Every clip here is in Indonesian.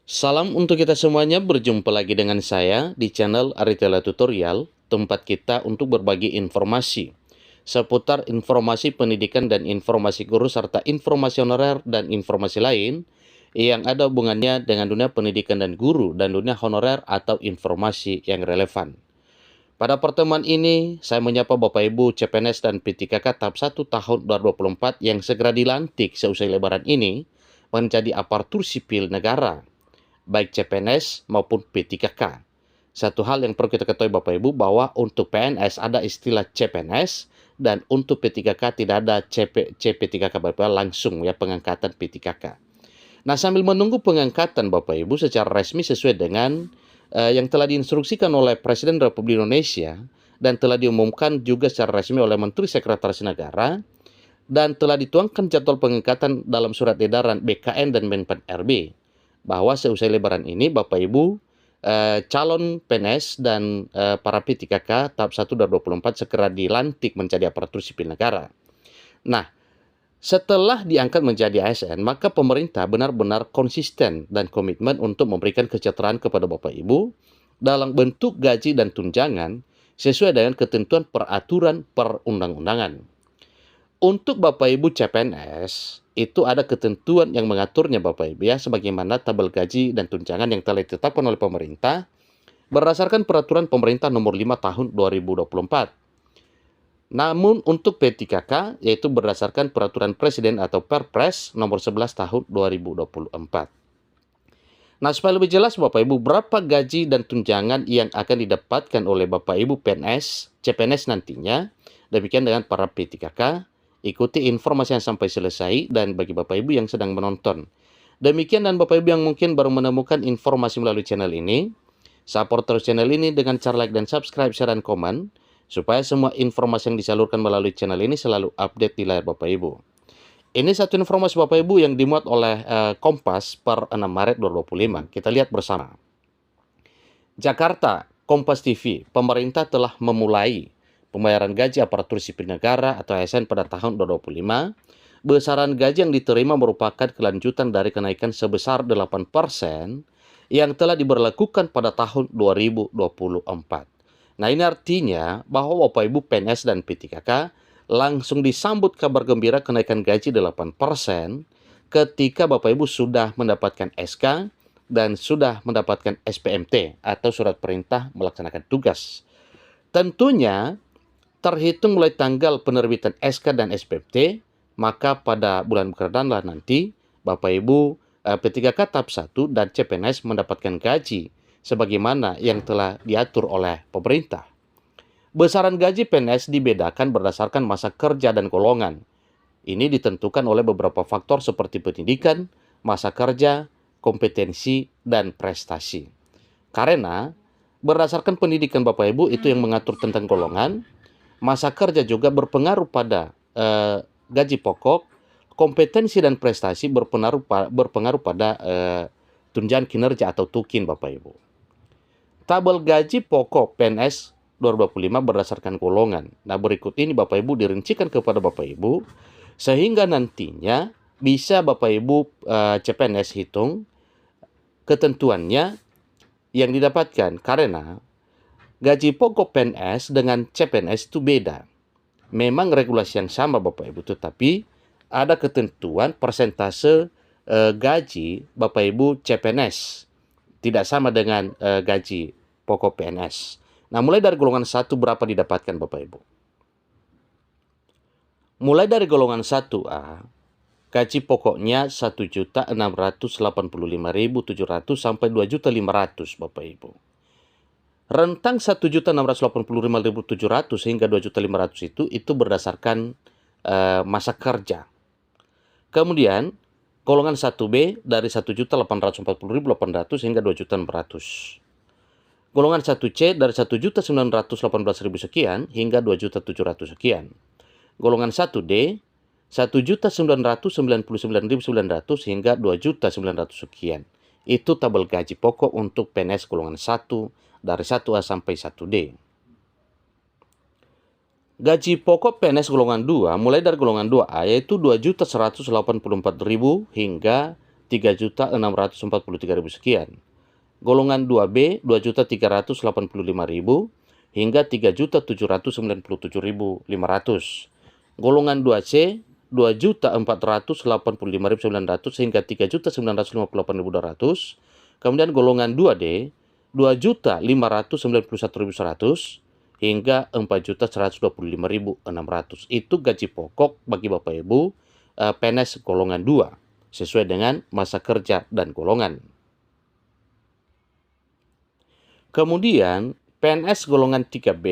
Salam untuk kita semuanya, berjumpa lagi dengan saya di channel Aritela Tutorial, tempat kita untuk berbagi informasi seputar informasi pendidikan dan informasi guru serta informasi honorer dan informasi lain yang ada hubungannya dengan dunia pendidikan dan guru dan dunia honorer atau informasi yang relevan. Pada pertemuan ini, saya menyapa Bapak Ibu CPNS dan P3K tahap 1 tahun 2024 yang segera dilantik seusai Lebaran ini menjadi aparatur sipil negara, baik CPNS maupun P3K. Satu hal yang perlu kita ketahui Bapak Ibu bahwa untuk PNS ada istilah CPNS dan untuk P3K tidak ada CP3K Bapak Ibu, langsung ya pengangkatan P3K. Nah, sambil menunggu pengangkatan Bapak Ibu secara resmi sesuai dengan yang telah diinstruksikan oleh Presiden Republik Indonesia dan telah diumumkan juga secara resmi oleh Menteri Sekretaris Negara dan telah dituangkan jadwal pengangkatan dalam surat edaran BKN dan Menpan RB bahwa seusai Lebaran ini Bapak Ibu calon PNS dan para P3K tahap 1 2024 segera dilantik menjadi aparatur sipil negara. Nah, setelah diangkat menjadi ASN, maka pemerintah benar-benar konsisten dan komitmen untuk memberikan kesejahteraan kepada Bapak Ibu dalam bentuk gaji dan tunjangan sesuai dengan ketentuan peraturan perundang-undangan. Untuk Bapak Ibu CPNS, itu ada ketentuan yang mengaturnya Bapak Ibu ya, sebagaimana tabel gaji dan tunjangan yang telah ditetapkan oleh pemerintah berdasarkan peraturan pemerintah nomor 5 tahun 2024. Namun untuk P3K, yaitu berdasarkan peraturan Presiden atau Perpres nomor 11 tahun 2024. Nah, supaya lebih jelas Bapak Ibu, berapa gaji dan tunjangan yang akan didapatkan oleh Bapak Ibu PNS, CPNS nantinya, demikian dengan para P3K, ikuti informasi yang sampai selesai dan bagi Bapak Ibu yang sedang menonton. Demikian dan Bapak Ibu yang mungkin baru menemukan informasi melalui channel ini, support terus channel ini dengan cara like dan subscribe, share, dan komen, supaya semua informasi yang disalurkan melalui channel ini selalu update di layar Bapak Ibu. Ini satu informasi Bapak Ibu yang dimuat oleh Kompas per 6 Maret 2025. Kita lihat bersama. Jakarta, Kompas TV, pemerintah telah memulai pembayaran gaji aparatur sipil negara atau ASN pada tahun 2025. Besaran gaji yang diterima merupakan kelanjutan dari kenaikan sebesar 8% yang telah diberlakukan pada tahun 2024. Nah, ini artinya bahwa Bapak Ibu PNS dan P3K langsung disambut kabar gembira kenaikan gaji 8% ketika Bapak Ibu sudah mendapatkan SK dan sudah mendapatkan SPMT atau surat perintah melaksanakan tugas. Tentunya terhitung mulai tanggal penerbitan SK dan SPMT, maka pada bulan Oktober nanti Bapak Ibu P3K tahap 1 dan CPNS mendapatkan gaji sebagaimana yang telah diatur oleh pemerintah. Besaran gaji PNS dibedakan berdasarkan masa kerja dan golongan. Ini ditentukan oleh beberapa faktor seperti pendidikan, masa kerja, kompetensi, dan prestasi. Karena berdasarkan pendidikan Bapak Ibu itu yang mengatur tentang golongan, masa kerja juga berpengaruh pada gaji pokok, kompetensi dan prestasi berpengaruh pada tunjangan kinerja atau tukin Bapak Ibu. Tabel gaji pokok PNS 2025 berdasarkan golongan. Nah, berikut ini Bapak Ibu dirincikan kepada Bapak Ibu sehingga nantinya bisa Bapak Ibu CPNS hitung ketentuannya yang didapatkan karena gaji pokok PNS dengan CPNS itu beda. Memang regulasi yang sama Bapak Ibu, tetapi ada ketentuan persentase gaji Bapak Ibu CPNS. Tidak sama dengan gaji pokok PNS. Nah, mulai dari golongan 1 berapa didapatkan Bapak Ibu? Mulai dari golongan 1A, gaji pokoknya 1.685.700 sampai 2.500.000 Bapak Ibu. Rentang 1.685.700 hingga 2.500.000 itu berdasarkan masa kerja. Kemudian golongan 1B dari 1.840.800 hingga 2.600.000. Golongan 1C dari 1.918.000 sekian hingga 2.700.000 sekian. Golongan 1D 1.999.900 hingga 2.900.000 sekian. Itu tabel gaji pokok untuk PNS golongan 1 dari 1A sampai 1D. Gaji pokok PNS golongan 2 mulai dari golongan 2A yaitu 2.184.000 hingga 3.643.000 sekian. Golongan 2B 2.385.000 hingga 3.797.500. Golongan 2C 2.485.900 hingga 3.958.200. Kemudian golongan 2D 2.591.100 hingga 4.125.600. Itu gaji pokok bagi Bapak Ibu PNS golongan 2 sesuai dengan masa kerja dan golongan. Kemudian PNS golongan 3B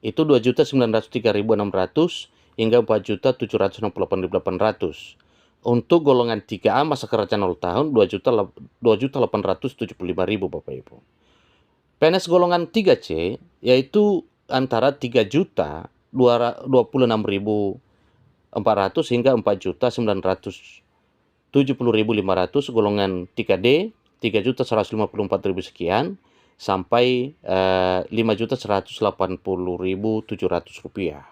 itu 2.903.600 hingga 4.768.800. Untuk golongan 3A masa kerja 0 tahun 2.875.000 Bapak Ibu. PNS golongan 3C yaitu antara 3.026.400 hingga 4.970.500. Golongan 3D 3.154.000 sekian sampai 5.180.700 rupiah.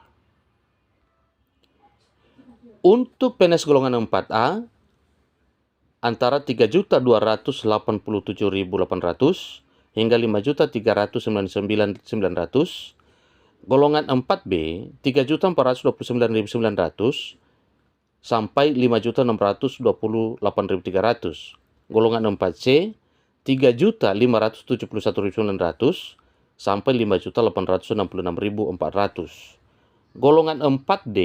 Untuk PNS golongan 4A antara 3.287.800 hingga 5.399.900. Golongan 4B 3.429.900 sampai 5.628.300. Golongan 4C 3.571.900 sampai 5.866.400. Golongan 4D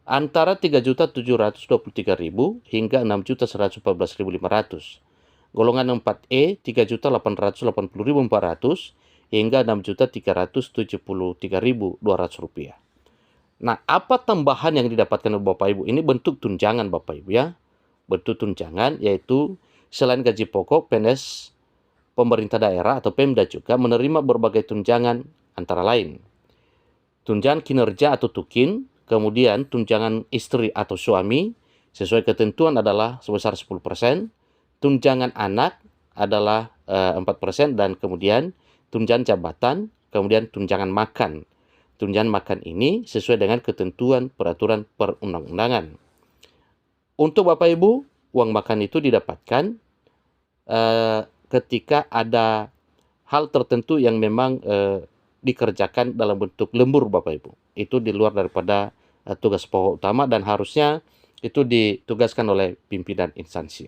antara 3.723.000 hingga 6.114.500. Golongan 4E 3.880.400 hingga 6.373.200 rupiah. Nah, apa tambahan yang didapatkan oleh Bapak Ibu? Ini bentuk tunjangan Bapak Ibu ya. Bentuk tunjangan yaitu selain gaji pokok, PNS pemerintah daerah atau Pemda juga menerima berbagai tunjangan antara lain tunjangan kinerja atau tukin, kemudian tunjangan istri atau suami sesuai ketentuan adalah sebesar 10%, tunjangan anak adalah 4%, dan kemudian tunjangan jabatan, kemudian tunjangan makan. Tunjangan makan ini sesuai dengan ketentuan peraturan perundang-undangan. Untuk Bapak Ibu, uang makan itu didapatkan ketika ada hal tertentu yang memang dikerjakan dalam bentuk lembur Bapak Ibu. Itu di luar daripada tugas pokok utama dan harusnya itu ditugaskan oleh pimpinan instansi.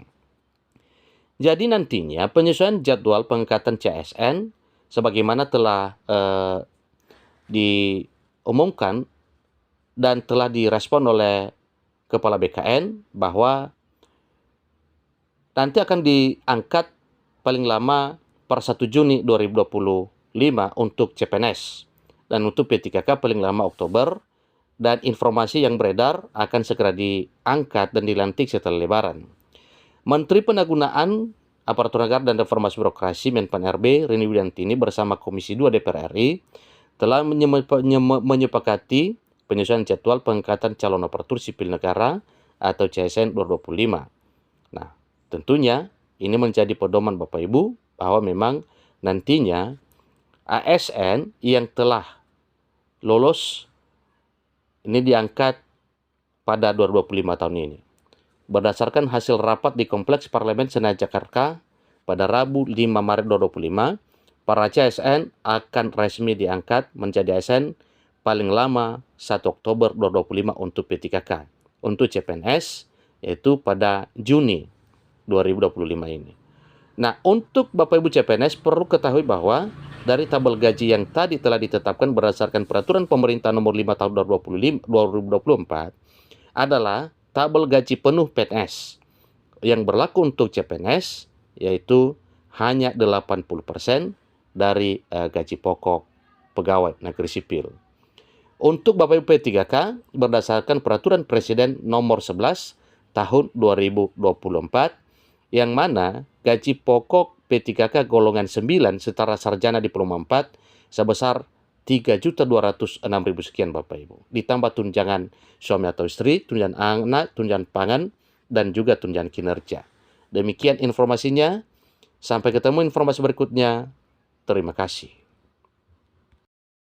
Jadi nantinya penyesuaian jadwal pengangkatan CSN sebagaimana telah diumumkan dan telah direspon oleh Kepala BKN bahwa nanti akan diangkat paling lama per 1 Juni 2025 untuk CPNS dan untuk P3K paling lama Oktober, dan informasi yang beredar akan segera diangkat dan dilantik setelah Lebaran. Menteri Pendayagunaan Aparatur Negara dan Reformasi Birokrasi Menpan RB Rini Widiantini bersama Komisi 2 DPR RI telah menyepakati penyesuaian jadwal pengangkatan calon aparatur sipil negara atau CSN 2025. Nah, tentunya ini menjadi pedoman Bapak Ibu bahwa memang nantinya ASN yang telah lolos ini diangkat pada 2025 tahun ini. Berdasarkan hasil rapat di Kompleks Parlemen Senayan Jakarta pada Rabu 5 Maret 2025, para CSN akan resmi diangkat menjadi ASN paling lama 1 Oktober 2025 untuk P3K. Untuk CPNS yaitu pada Juni 2025 ini. Nah, untuk Bapak Ibu CPNS perlu ketahui bahwa dari tabel gaji yang tadi telah ditetapkan berdasarkan Peraturan Pemerintah Nomor 5 Tahun 2024 adalah tabel gaji penuh PNS yang berlaku untuk CPNS yaitu hanya 80% dari gaji pokok pegawai negeri sipil. Untuk Bapak Ibu P3K berdasarkan Peraturan Presiden Nomor 11 Tahun 2024 yang mana gaji pokok P3K golongan 9 setara sarjana diploma 4 sebesar 3.206.000 sekian Bapak Ibu. Ditambah tunjangan suami atau istri, tunjangan anak, tunjangan pangan, dan juga tunjangan kinerja. Demikian informasinya. Sampai ketemu informasi berikutnya. Terima kasih.